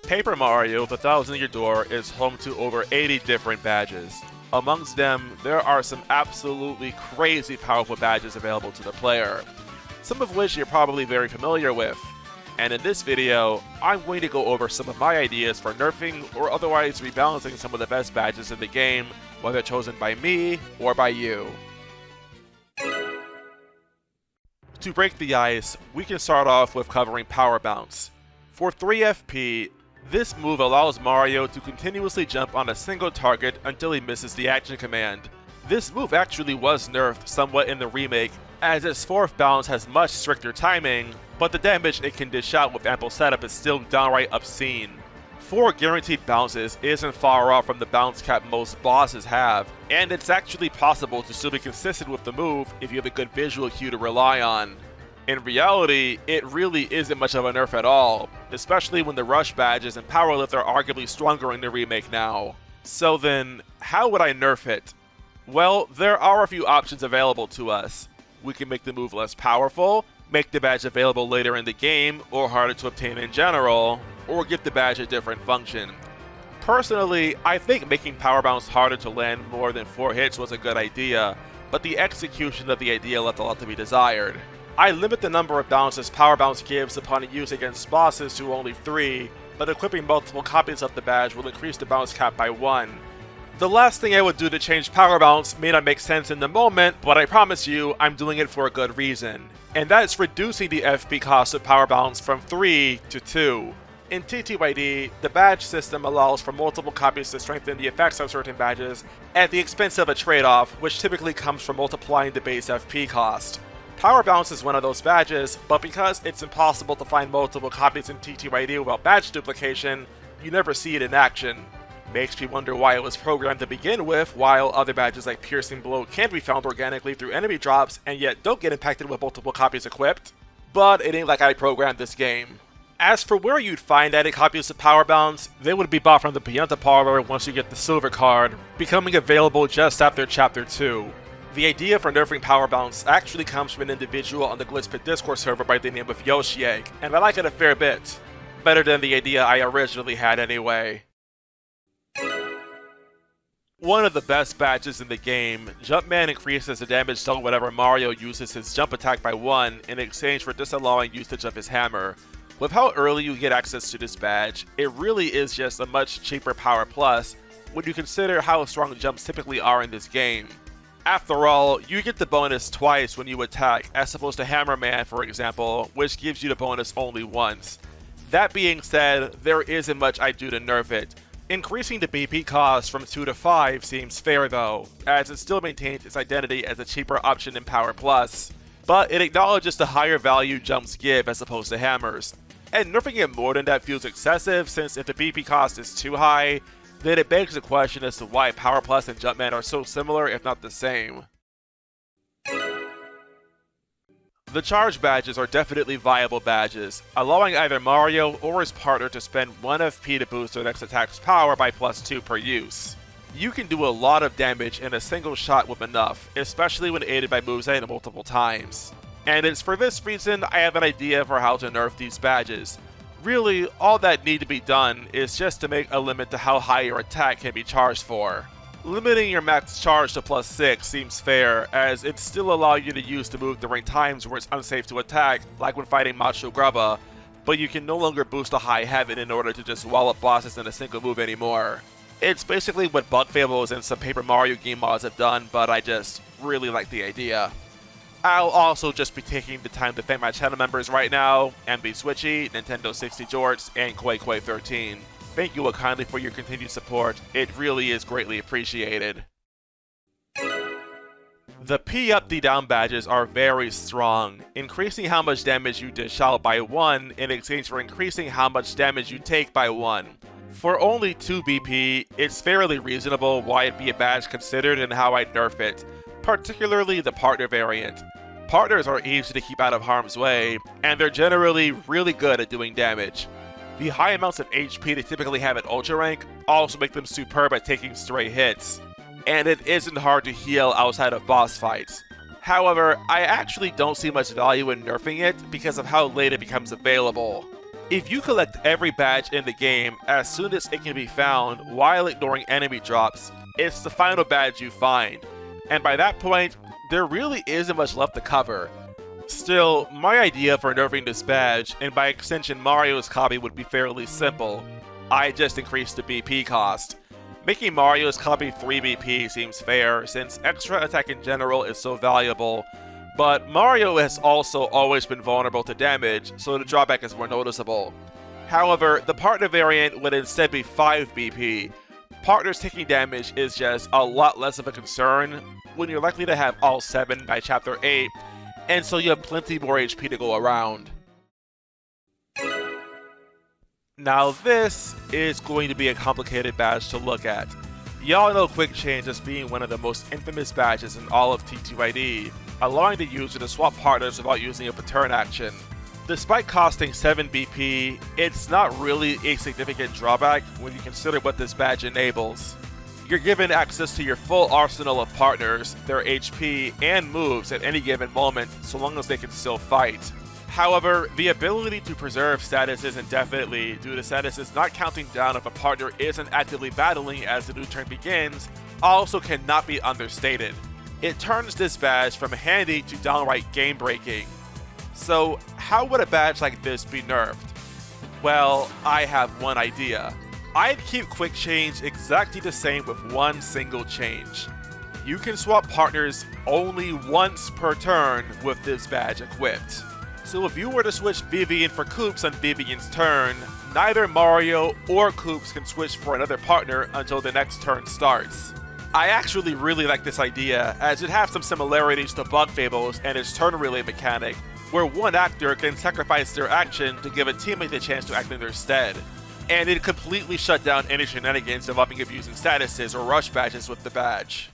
Paper Mario: The Thousand Year Door is home to over 80 different badges. Amongst them, there are some absolutely crazy powerful badges available to the player, some of which you're probably very familiar with. And in this video, I'm going to go over some of my ideas for nerfing or otherwise rebalancing some of the best badges in the game, whether chosen by me or by you. To break the ice, we can start off with covering Power Bounce. For 3 FP, this move allows Mario to continuously jump on a single target until he misses the action command. This move actually was nerfed somewhat in the remake, as its 4th bounce has much stricter timing, but the damage it can dish out with ample setup is still downright obscene. 4 guaranteed bounces isn't far off from the bounce cap most bosses have, and it's actually possible to still be consistent with the move if you have a good visual cue to rely on. In reality, it really isn't much of a nerf at all, especially when the rush badges and power lift are arguably stronger in the remake now. So then, how would I nerf it? Well, there are a few options available to us. We can make the move less powerful, make the badge available later in the game or harder to obtain in general, or give the badge a different function. Personally, I think making Power Bounce harder to land more than 4 hits was a good idea, but the execution of the idea left a lot to be desired. I limit the number of bounces Power Bounce gives upon use against bosses to only 3, but equipping multiple copies of the badge will increase the bounce cap by 1. The last thing I would do to change Power Bounce may not make sense in the moment, but I promise you I'm doing it for a good reason, and that is reducing the FP cost of Power Bounce from 3 to 2. In TTYD, the badge system allows for multiple copies to strengthen the effects of certain badges at the expense of a trade-off, which typically comes from multiplying the base FP cost. Power Bounce is one of those badges, but because it's impossible to find multiple copies in TTYD without badge duplication, you never see it in action. Makes me wonder why it was programmed to begin with, while other badges like Piercing Blow can be found organically through enemy drops and yet don't get impacted with multiple copies equipped. But it ain't like I programmed this game. As for where you'd find added copies of Power Bounce, they would be bought from the Pianta Parlor once you get the silver card, becoming available just after Chapter 2. The idea for nerfing Power Bounce actually comes from an individual on the Glitzpit Discord server by the name of Yoshieg, and I like it a fair bit. Better than the idea I originally had anyway. One of the best badges in the game, Jumpman increases the damage dealt whenever Mario uses his jump attack by 1 in exchange for disallowing usage of his hammer. With how early you get access to this badge, it really is just a much cheaper power plus when you consider how strong jumps typically are in this game. After all, you get the bonus twice when you attack, as opposed to Hammer Man, for example, which gives you the bonus only once. That being said, there isn't much I do to nerf it. Increasing the BP cost from 2 to 5 seems fair though, as it still maintains its identity as a cheaper option in Power Plus, but it acknowledges the higher value jumps give as opposed to hammers. And nerfing it more than that feels excessive, since if the BP cost is too high, then it begs the question as to why Power Plus and Jumpman are so similar if not the same. The charge badges are definitely viable badges, allowing either Mario or his partner to spend 1 FP to boost their next attack's power by +2 per use. You can do a lot of damage in a single shot with enough, especially when aided by moves I hit multiple times. And it's for this reason I have an idea for how to nerf these badges. Really, all that need to be done is just to make a limit to how high your attack can be charged for. Limiting your max charge to +6 seems fair, as it still allows you to use the move during times where it's unsafe to attack, like when fighting Macho Grubba, but you can no longer boost a high heaven in order to just wallop bosses in a single move anymore. It's basically what Bug Fables and some Paper Mario game mods have done, but I just really like the idea. I'll also just be taking the time to thank my channel members right now, MB Switchy, Nintendo Sixty-Jorts, and Quay13. Thank you all kindly for your continued support, it really is greatly appreciated. The P up D down badges are very strong, increasing how much damage you dish out by 1 in exchange for increasing how much damage you take by 1. For only 2 BP, it's fairly reasonable why it be a badge considered and how I'd nerf it, particularly the partner variant. Partners are easy to keep out of harm's way, and they're generally really good at doing damage. The high amounts of HP they typically have at Ultra Rank also make them superb at taking stray hits, and it isn't hard to heal outside of boss fights. However, I actually don't see much value in nerfing it because of how late it becomes available. If you collect every badge in the game as soon as it can be found while ignoring enemy drops, it's the final badge you find, and by that point, there really isn't much left to cover. Still, my idea for nerfing this badge, and by extension Mario's copy, would be fairly simple. I just increased the BP cost. Making Mario's copy 3 BP seems fair, since extra attack in general is so valuable, but Mario has also always been vulnerable to damage, so the drawback is more noticeable. However, the partner variant would instead be 5 BP. Partners taking damage is just a lot less of a concern when you're likely to have all 7 by Chapter 8, and so you have plenty more HP to go around. Now this is going to be a complicated badge to look at. Y'all know Quick Change as being one of the most infamous badges in all of TTYD, allowing the user to swap partners without using a return action. Despite costing 7 BP, it's not really a significant drawback when you consider what this badge enables. You're given access to your full arsenal of partners, their HP, and moves at any given moment, so long as they can still fight. However, the ability to preserve statuses indefinitely due to statuses not counting down if a partner isn't actively battling as the new turn begins also cannot be understated. It turns this badge from handy to downright game-breaking. So, how would a badge like this be nerfed? Well, I have one idea. I'd keep Quick Change exactly the same with one single change. You can swap partners only once per turn with this badge equipped. So if you were to switch Vivian for Koops on Vivian's turn, neither Mario or Koops can switch for another partner until the next turn starts. I actually really like this idea, as it has some similarities to Bug Fables and its turn relay mechanic, where one actor can sacrifice their action to give a teammate the chance to act in their stead. And it completely shut down any shenanigans involving abusing statuses or rush badges with the badge.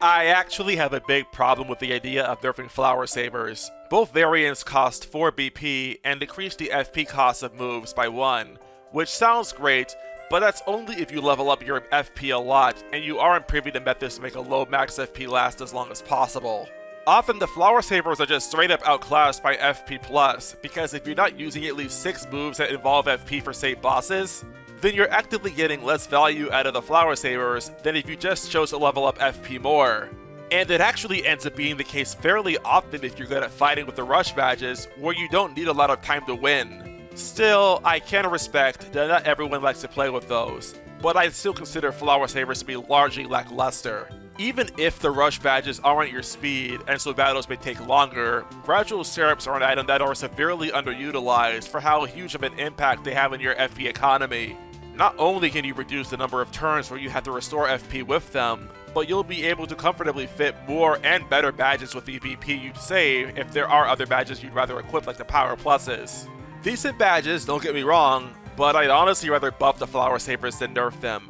I actually have a big problem with the idea of nerfing Flower Savers. Both variants cost 4 BP and decrease the FP cost of moves by 1, which sounds great, but that's only if you level up your FP a lot and you aren't privy to methods to make a low max FP last as long as possible. Often the Flower Savers are just straight up outclassed by FP+, because if you're not using at least 6 moves that involve FP for say bosses, then you're actively getting less value out of the Flower Savers than if you just chose to level up FP more. And it actually ends up being the case fairly often if you're good at fighting with the rush badges, where you don't need a lot of time to win. Still, I can respect that not everyone likes to play with those, but I still consider Flower Savers to be largely lackluster. Even if the rush badges aren't your speed, and so battles may take longer, Gradual Syrups are an item that are severely underutilized for how huge of an impact they have on your FP economy. Not only can you reduce the number of turns where you have to restore FP with them, but you'll be able to comfortably fit more and better badges with the BP you'd save if there are other badges you'd rather equip like the Power Pluses. Decent badges, don't get me wrong, but I'd honestly rather buff the Flower Savers than nerf them.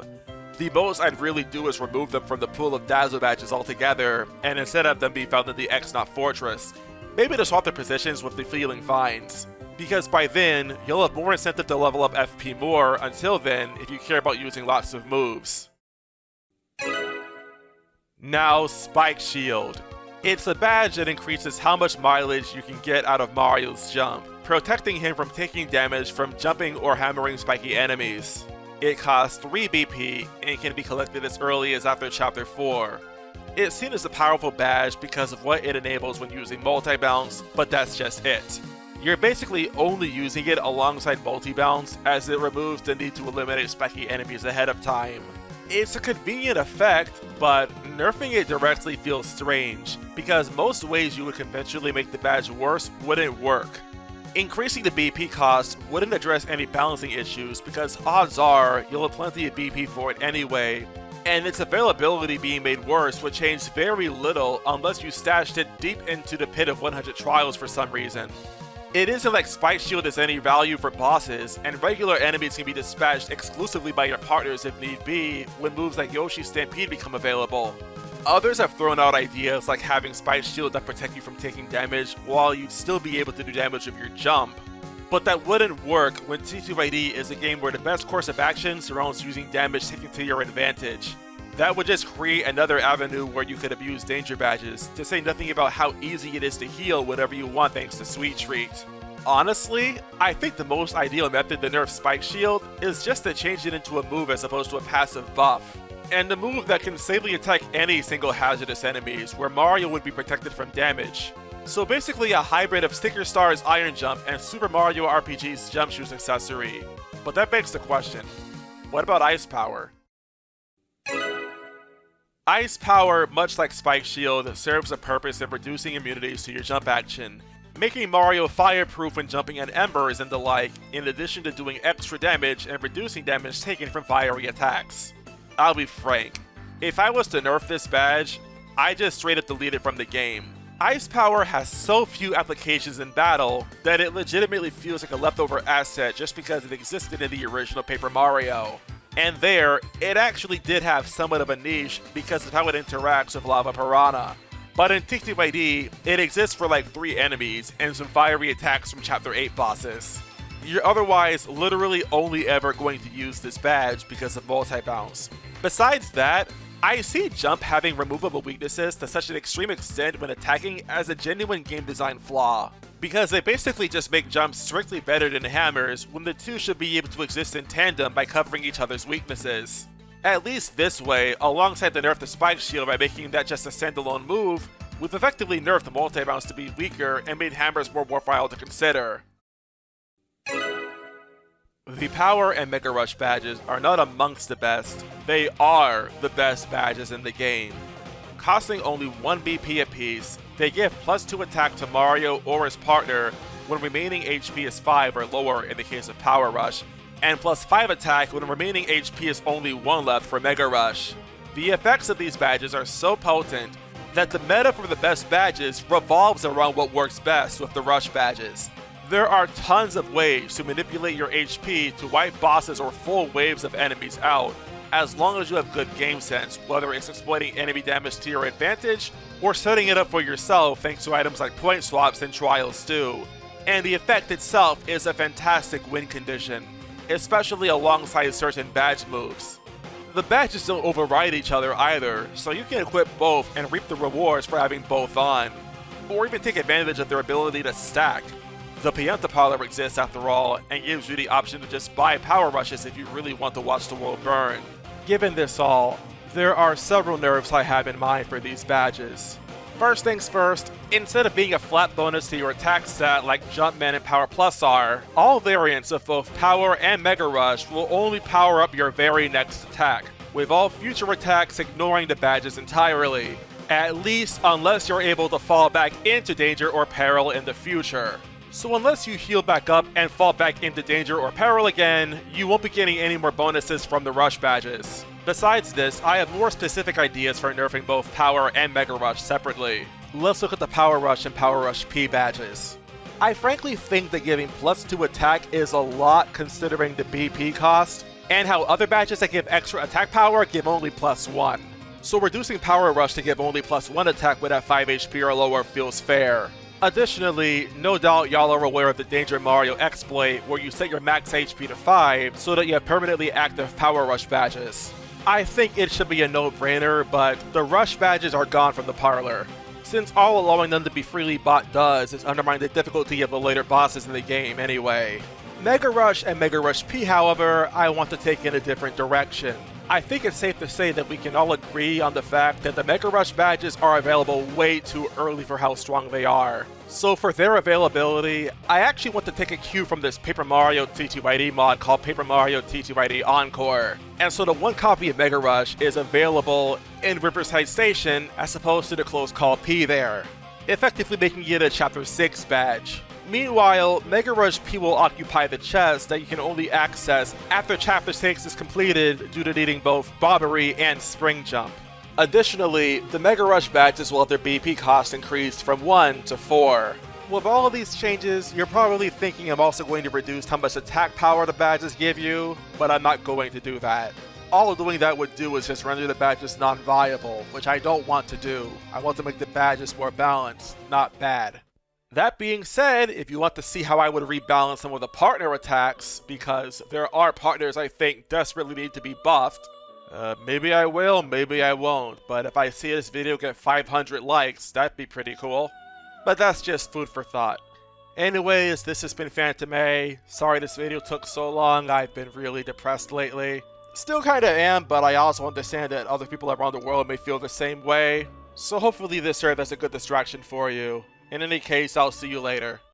The most I'd really do is remove them from the pool of Dazzle badges altogether, and instead have them be found in the X-Not Fortress. Maybe to swap their positions with the Feeling Finds, because by then, you'll have more incentive to level up FP more until then if you care about using lots of moves. Now, Spike Shield. It's a badge that increases how much mileage you can get out of Mario's jump, protecting him from taking damage from jumping or hammering spiky enemies. It costs 3 BP and can be collected as early as after Chapter 4. It's seen as a powerful badge because of what it enables when using multi-bounce, but that's just it. You're basically only using it alongside multi-bounce, as it removes the need to eliminate spiky enemies ahead of time. It's a convenient effect, but nerfing it directly feels strange, because most ways you would conventionally make the badge worse wouldn't work. Increasing the BP cost wouldn't address any balancing issues, because odds are you'll have plenty of BP for it anyway, and its availability being made worse would change very little unless you stashed it deep into the pit of 100 trials for some reason. It isn't like Spike Shield has any value for bosses, and regular enemies can be dispatched exclusively by your partners if need be when moves like Yoshi's Stampede become available. Others have thrown out ideas like having Spike Shield that protect you from taking damage while you'd still be able to do damage with your jump. But that wouldn't work when TTYD is a game where the best course of action surrounds using damage taken to your advantage. That would just create another avenue where you could abuse danger badges, to say nothing about how easy it is to heal whenever you want thanks to Sweet Treat. Honestly, I think the most ideal method to nerf Spike Shield is just to change it into a move as opposed to a passive buff. And a move that can safely attack any single hazardous enemies, where Mario would be protected from damage. So basically a hybrid of Sticker Star's Iron Jump and Super Mario RPG's Jump Shoes accessory. But that begs the question, what about Ice Power? Ice Power, much like Spike Shield, serves a purpose in reducing immunities to your jump action, making Mario fireproof when jumping on embers and the like, in addition to doing extra damage and reducing damage taken from fiery attacks. I'll be frank, if I was to nerf this badge, I'd just straight up delete it from the game. Ice Power has so few applications in battle that it legitimately feels like a leftover asset just because it existed in the original Paper Mario. And there, it actually did have somewhat of a niche because of how it interacts with Lava Piranha. But in TTYD, it exists for like 3 enemies and some fiery attacks from Chapter 8 bosses. You're otherwise literally only ever going to use this badge because of multi-bounce. Besides that, I see Jump having removable weaknesses to such an extreme extent when attacking as a genuine game design flaw, because they basically just make jumps strictly better than hammers when the two should be able to exist in tandem by covering each other's weaknesses. At least this way, alongside the nerf to Spike Shield by making that just a standalone move, we've effectively nerfed the multi-bounce to be weaker and made hammers more worthwhile to consider. The Power and Mega Rush badges are not amongst the best, they are the best badges in the game. Costing only 1 BP apiece, they give +2 attack to Mario or his partner when remaining HP is 5 or lower in the case of Power Rush, and +5 attack when remaining HP is only 1 left for Mega Rush. The effects of these badges are so potent that the meta for the best badges revolves around what works best with the Rush badges. There are tons of ways to manipulate your HP to wipe bosses or full waves of enemies out, as long as you have good game sense, whether it's exploiting enemy damage to your advantage, or setting it up for yourself thanks to items like point swaps and trials too. And the effect itself is a fantastic win condition, especially alongside certain badge moves. The badges don't override each other either, so you can equip both and reap the rewards for having both on, or even take advantage of their ability to stack. The Pianta Parlor exists after all, and gives you the option to just buy Power Rushes if you really want to watch the world burn. Given this all, there are several nerfs I have in mind for these badges. First things first, instead of being a flat bonus to your attack stat like Jumpman and Power Plus are, all variants of both Power and Mega Rush will only power up your very next attack, with all future attacks ignoring the badges entirely, at least unless you're able to fall back into danger or peril in the future. So unless you heal back up and fall back into danger or peril again, you won't be getting any more bonuses from the Rush badges. Besides this, I have more specific ideas for nerfing both Power and Mega Rush separately. Let's look at the Power Rush and Power Rush P badges. I frankly think that giving +2 attack is a lot considering the BP cost, and how other badges that give extra attack power give only +1. So reducing Power Rush to give only +1 attack with at 5 HP or lower feels fair. Additionally, no doubt y'all are aware of the Danger Mario exploit where you set your max HP to 5 so that you have permanently active Power Rush badges. I think it should be a no-brainer, but the Rush badges are gone from the parlor, since all allowing them to be freely bought does is undermine the difficulty of the later bosses in the game anyway. Mega Rush and Mega Rush P, however, I want to take in a different direction. I think it's safe to say that we can all agree on the fact that the Mega Rush badges are available way too early for how strong they are. So for their availability, I actually want to take a cue from this Paper Mario TTYD mod called Paper Mario TTYD Encore. And so the one copy of Mega Rush is available in Riverside Station as opposed to the closed call P there, effectively making it a Chapter 6 badge. Meanwhile, Mega Rush P will occupy the chest that you can only access after Chapter 6 is completed due to needing both Bobbery and Spring Jump. Additionally, the Mega Rush badges will have their BP cost increased from 1 to 4. With all of these changes, you're probably thinking I'm also going to reduce how much attack power the badges give you, but I'm not going to do that. All of doing that would do is just render the badges non-viable, which I don't want to do. I want to make the badges more balanced, not bad. That being said, if you want to see how I would rebalance some of the partner attacks, because there are partners I think desperately need to be buffed, maybe I will, maybe I won't, but if I see this video get 500 likes, that'd be pretty cool. But that's just food for thought. Anyways, this has been Phantom A. Sorry this video took so long, I've been really depressed lately. Still kinda am, but I also understand that other people around the world may feel the same way. So hopefully this served as a good distraction for you. In any case, I'll see you later.